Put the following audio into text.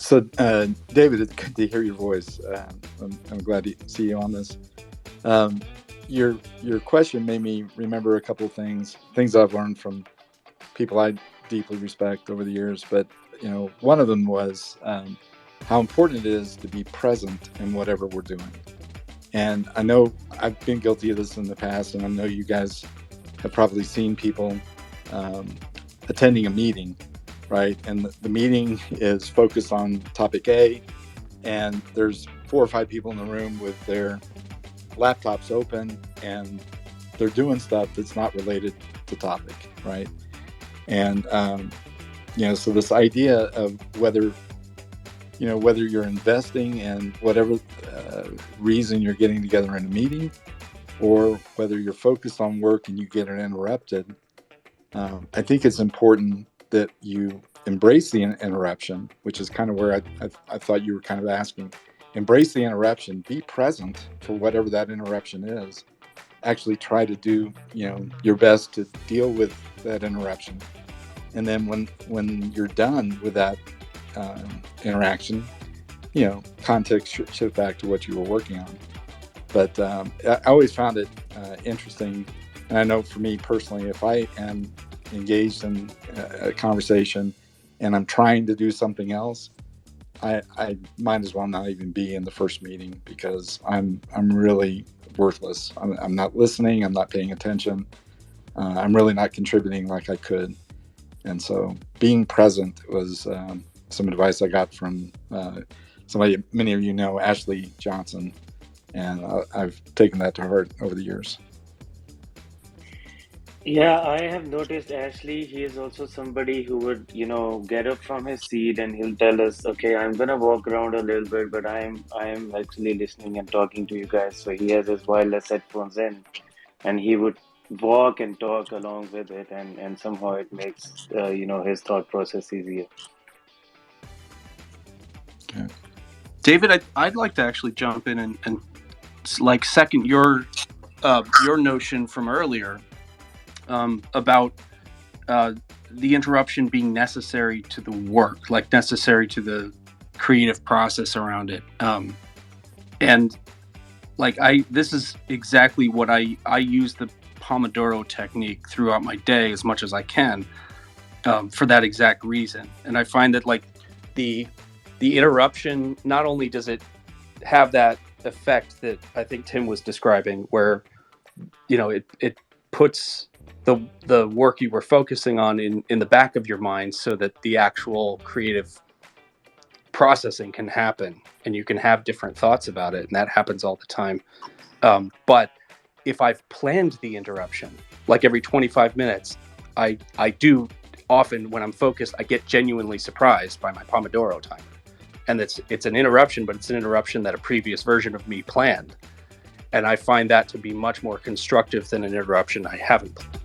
So, David, it's good to hear your voice. I'm glad to see you on this. Um, your question made me remember a couple of things I've learned from people I deeply respect over the years. But one of them was how important it is to be present in whatever we're doing. And I know I've been guilty of this in the past, and I know you guys have probably seen people attending a meeting, right? And the meeting is focused on topic A, and there's 4 or 5 people in the room with their laptops open, and they're doing stuff that's not related to topic, right? And so this idea of whether you're investing in whatever reason you're getting together in a meeting, or whether you're focused on work and you get interrupted, I think it's important that you embrace the interruption, which is kind of where I thought you were kind of asking. Embrace the interruption, be present for whatever that interruption is. Actually try to do your best to deal with that interruption. And then when you're done with that interaction, context shift back to what you were working on. But I always found it interesting. And I know for me personally, if I am engaged in a conversation and I'm trying to do something else, I might as well not even be in the first meeting, because I'm really worthless. I'm not listening. I'm not paying attention. I'm really not contributing like I could. And so being present was some advice I got from somebody many of you know, Ashley Johnson. And I've taken that to heart over the years. Yeah, I have noticed Ashley. He is also somebody who would, get up from his seat and he'll tell us, "Okay, I'm gonna walk around a little bit, but I am actually listening and talking to you guys." So he has his wireless headphones in, and he would walk and talk along with it, and somehow it makes his thought process easier. Okay. David, I'd like to actually jump in and like second your notion from earlier about the interruption being necessary to the work, like necessary to the creative process around it. And like this is exactly what I use the Pomodoro technique throughout my day as much as I can for that exact reason. And I find that like the interruption, not only does it have that effect that I think Tim was describing, where it puts the work you were focusing on in the back of your mind, so that the actual creative processing can happen and you can have different thoughts about it, and that happens all the time. But if I've planned the interruption, like every 25 minutes, I do often, when I'm focused, I get genuinely surprised by my Pomodoro timer. And it's an interruption, but it's an interruption that a previous version of me planned. And I find that to be much more constructive than an interruption I haven't planned.